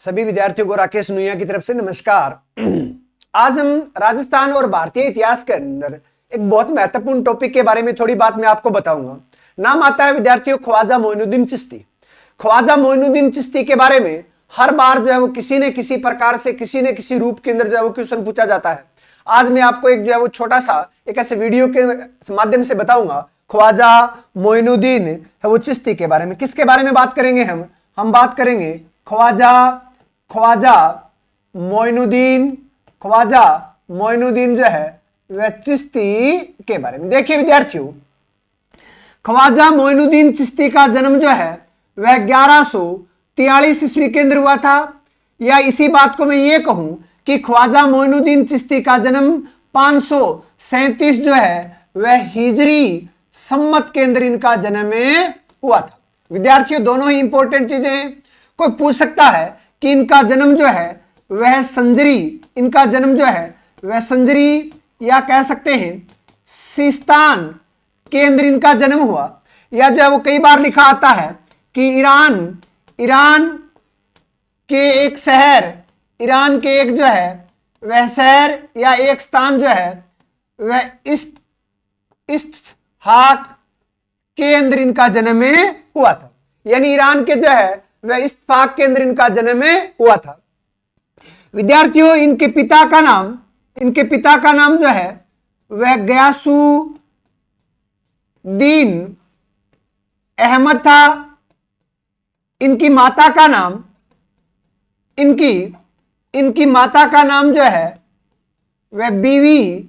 सभी विद्यार्थियों को राकेश नुइया की तरफ से नमस्कार। आज हम राजस्थान और भारतीय इतिहास के अंदर एक बहुत महत्वपूर्ण टॉपिक के बारे में थोड़ी बात मैं आपको बताऊंगा। नाम आता है विद्यार्थियों ख्वाजा मोइनुद्दीन चिश्ती। ख्वाजा मोइनुद्दीन चिश्ती के बारे में हर बार जो है वो किसी न किसी प्रकार से किसी न किसी रूप के अंदर जो है वो क्वेश्चन पूछा जाता है। आज मैं आपको एक जो है वो छोटा सा एक ऐसे वीडियो के माध्यम से बताऊंगा ख्वाजा मोइनुद्दीन है वो चिश्ती के बारे में। किसके बारे में बात करेंगे? हम बात करेंगे ख्वाजा मोइनुद्दीन जो है वह चिश्ती के बारे में। देखिए विद्यार्थियों, ख्वाजा मोइनुद्दीन चिश्ती का जन्म जो है वह 1143 ईस्वी के अंदर हुआ था, या इसी बात को मैं ये कहूं कि ख्वाजा मोइनुद्दीन चिश्ती का जन्म 537 जो है वह हिजरी सम्मत के अंदर इनका जन्म हुआ था। विद्यार्थियों, दोनों ही इंपॉर्टेंट चीजें हैं। कोई पूछ सकता है कि इनका जन्म जो है वह संजरी या कह सकते हैं सिस्तान के अंदर इनका जन्म हुआ, या जो है वो कई बार लिखा आता है कि ईरान के एक शहर, ईरान के एक जो है वह शहर या एक स्थान जो है वह इस्फहाक के अंदर इनका जन्म हुआ था। यानी ईरान के जो है वह इस्फहाक के अंदर इनका जन्म हुआ था। विद्यार्थियों, इनके पिता का नाम जो है वह गयासुद्दीन अहमद था। इनकी माता का नाम जो है वह बीवी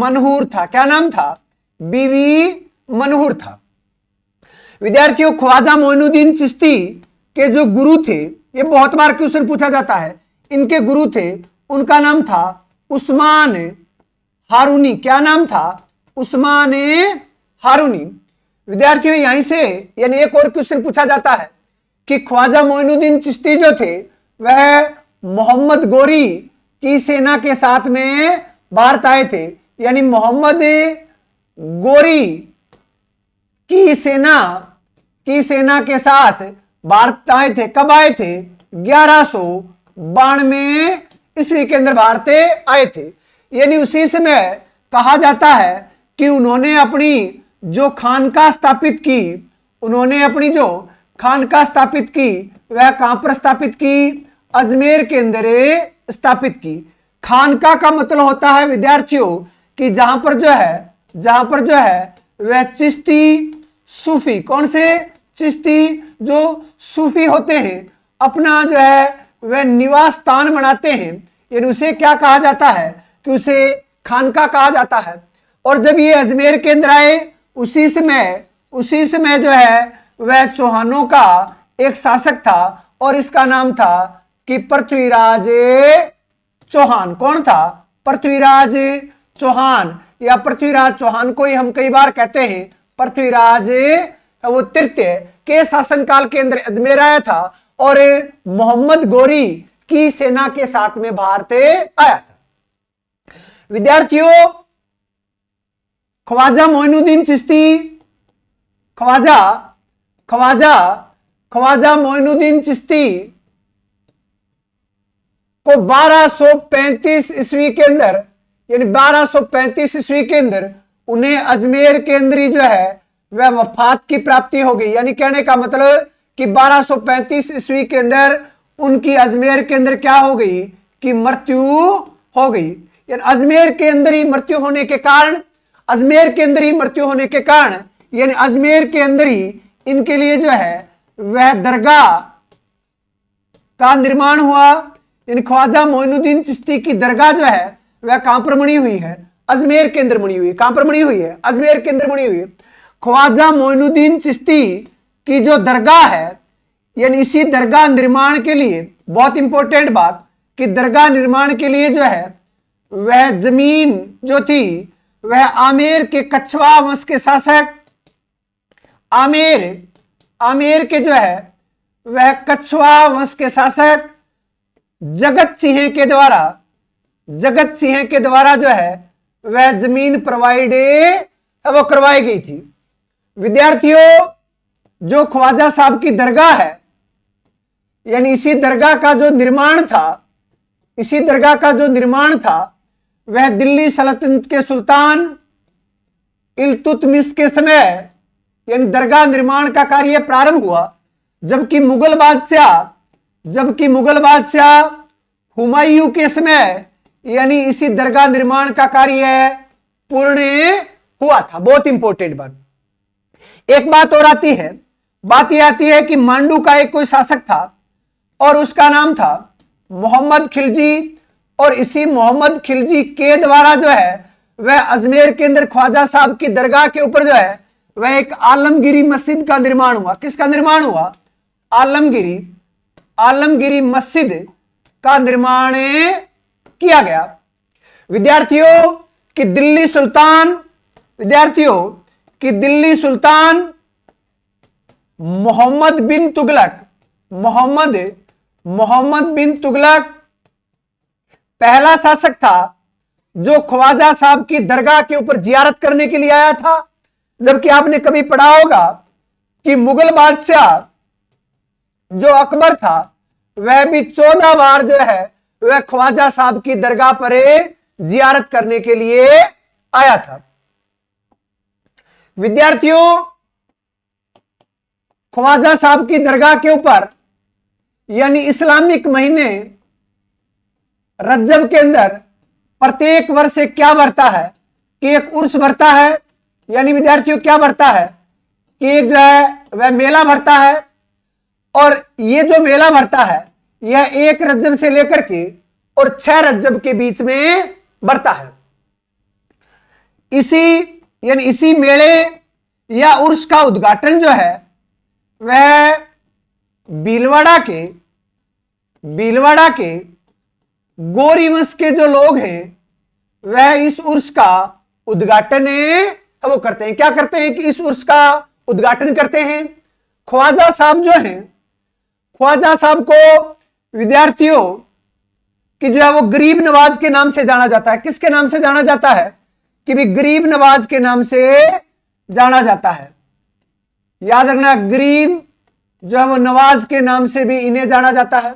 मनहूर था। क्या नाम था? बीवी मनहूर था। विद्यार्थियों, ख्वाजा मोइनुद्दीन चिश्ती के जो गुरु थे, ये बहुत बार क्वेश्चन पूछा जाता है, इनके गुरु थे, उनका नाम था उस्मान हारूनी। क्या नाम था? उस्मान हारूनी। विद्यार्थियों, यहीं से यानी एक और क्वेश्चन पूछा जाता है कि ख्वाजा मोइनुद्दीन चिश्ती जो थे वह मोहम्मद गोरी की सेना के साथ में भारत आए थे। यानी मोहम्मद गोरी की सेना के साथ भारत आए थे। कब आए थे? 1192 ईस्वी के अंदर भारत आए थे। यानी उसी समय कहा जाता है कि उन्होंने अपनी जो खानका स्थापित की वह कहां पर स्थापित की? अजमेर के अंदर स्थापित की। खानका का मतलब होता है विद्यार्थियों कि जहां पर जो है वह चिश्ती सूफी, कौन से चिश्ती जो सूफी होते हैं, अपना जो है वह निवास स्थान बनाते हैं। यानी उसे क्या कहा जाता है कि उसे खानका कहा जाता है। और जब ये अजमेर के अंदर आए उसी समय जो है वह चौहानों का एक शासक था और इसका नाम था कि पृथ्वीराज चौहान। कौन था? पृथ्वीराज चौहान, या पृथ्वीराज चौहान को ही हम कई बार कहते हैं पृथ्वीराज वो तृतीय के शासनकाल के अंदर अजमेर आया था और मोहम्मद गोरी की सेना के साथ में भारत आया था। विद्यार्थियों, ख्वाजा मोइनुद्दीन चिश्ती को 1235 ईस्वी के अंदर, यानी 1235 ईस्वी के अंदर उन्हें अजमेर के अंदर ही जो है वह वफात की प्राप्ति हो गई। यानी कहने का मतलब कि 1235 ईस्वी के अंदर उनकी अजमेर के अंदर क्या हो गई कि मृत्यु हो गई। यानी अजमेर के अंदर ही मृत्यु होने के कारण यानी अजमेर के अंदर ही इनके लिए जो है वह दरगाह का निर्माण हुआ। यानी ख्वाजा मोइनुद्दीन चिश्ती की दरगाह जो है वह कहां पर बनी हुई है? अजमेर के अंदर बनी हुई है। कहां पर बनी हुई है? अजमेर के अंदर बनी हुई है। ख्वाजा मोइनुद्दीन चिश्ती की जो दरगाह है, यानी इसी दरगाह निर्माण के लिए, बहुत इंपॉर्टेंट बात, कि दरगाह निर्माण के लिए जो है वह जमीन जो थी वह आमेर के कछवा वंश के शासक आमेर के जो है वह कछवा वंश के शासक जगत सिंह के द्वारा जो है वह जमीन प्रोवाइड वो करवाई गई थी। विद्यार्थियों, जो ख्वाजा साहब की दरगाह है यानी इसी दरगाह का जो निर्माण था, इसी दरगाह का जो निर्माण था वह दिल्ली सल्तनत के सुल्तान इल्तुतमिश के समय, यानी दरगाह निर्माण का कार्य प्रारंभ हुआ, जबकि मुगल बादशाह हुमायूं के समय यानी इसी दरगाह निर्माण का कार्य पूर्ण हुआ था। बहुत इंपॉर्टेंट बात। एक बात और आती है, बात यह आती है कि मांडू का एक कोई शासक था और उसका नाम था मोहम्मद खिलजी, और इसी मोहम्मद खिलजी के द्वारा जो है वह अजमेर के अंदर ख्वाजा साहब की दरगाह के ऊपर जो है वह एक आलमगिरी मस्जिद का निर्माण हुआ। किसका निर्माण हुआ? आलमगिरी मस्जिद का निर्माण किया गया। विद्यार्थियों कि दिल्ली सुल्तान मोहम्मद बिन तुगलक पहला शासक था जो ख्वाजा साहब की दरगाह के ऊपर जियारत करने के लिए आया था। जबकि आपने कभी पढ़ा होगा कि मुगल बादशाह जो अकबर था वह भी 14 बार जो है वह ख्वाजा साहब की दरगाह पर जियारत करने के लिए आया था। विद्यार्थियों, ख्वाजा साहब की दरगाह के ऊपर यानी इस्लामिक महीने रज्जब के अंदर प्रत्येक वर्ष से क्या बढ़ता है कि एक उर्स बढ़ता है। यानी विद्यार्थियों क्या बढ़ता है कि एक जो है वह मेला भरता है, और ये जो मेला भरता है यह 1 रज्जब से लेकर के और 6 रज्जब के बीच में बढ़ता है। इसी मेले या उर्स का उद्घाटन जो है वह भीलवाड़ा के गोरी वंश के जो लोग हैं वह इस उर्स का उद्घाटन वो करते हैं। क्या करते हैं कि इस उर्स का उद्घाटन करते हैं। ख्वाजा साहब जो हैं, ख्वाजा साहब को विद्यार्थियों कि जो है वो गरीब नवाज के नाम से जाना जाता है। किसके नाम से जाना जाता है? कि भी गरीब नवाज के नाम से जाना जाता है। याद रखना, गरीब जो है वो नवाज के नाम से भी इन्हें जाना जाता है।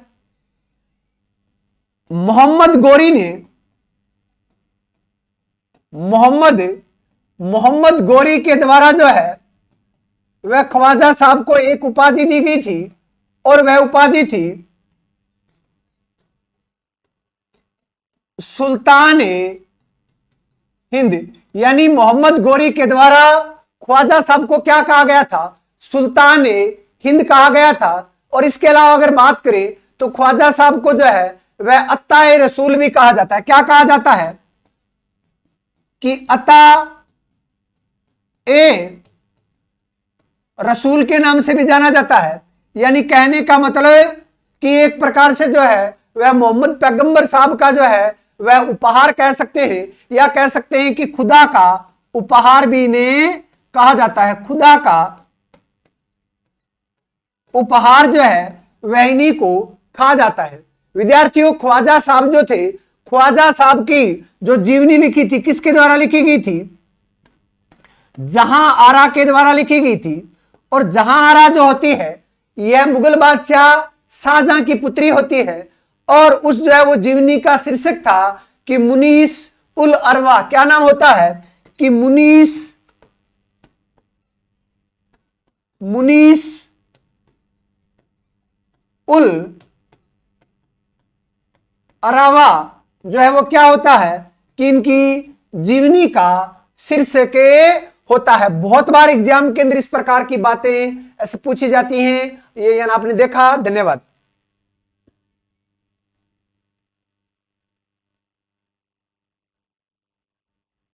मोहम्मद गोरी के द्वारा जो है वह ख्वाजा साहब को एक उपाधि दी गई थी, और वह उपाधि थी सुल्तान हिंद। यानी मोहम्मद गोरी के द्वारा ख्वाजा साहब को क्या कहा गया था? सुल्तान हिंद कहा गया था। और इसके अलावा अगर बात करें तो ख्वाजा साहब को जो है वह अत्ता-ए रसूल भी कहा जाता है। क्या कहा जाता है? कि अत्ता-ए रसूल के नाम से भी जाना जाता है। यानी कहने का मतलब कि एक प्रकार से जो है वह मोहम्मद पैगंबर साहब का जो है वह उपहार कह सकते हैं, या कह सकते हैं कि खुदा का उपहार भी इन्हें कहा जाता है। खुदा का उपहार जो है वह इन्हीं को कहा जाता है। विद्यार्थियों, ख्वाजा साहब जो थे, ख्वाजा साहब की जो जीवनी लिखी थी किसके द्वारा लिखी गई थी? जहां आरा के द्वारा लिखी गई थी। और जहां आरा जो होती है यह मुगल बादशाह शाहजहां की पुत्री होती है, और उस जो है वो जीवनी का शीर्षक था कि मुनीस उल अरवा। क्या नाम होता है? कि मुनीस उल अरावा जो है वो क्या होता है कि इनकी जीवनी का शीर्षक होता है। बहुत बार एग्जाम के अंदर इस प्रकार की बातें ऐसे पूछी जाती हैं। ये यानी आपने देखा। धन्यवाद।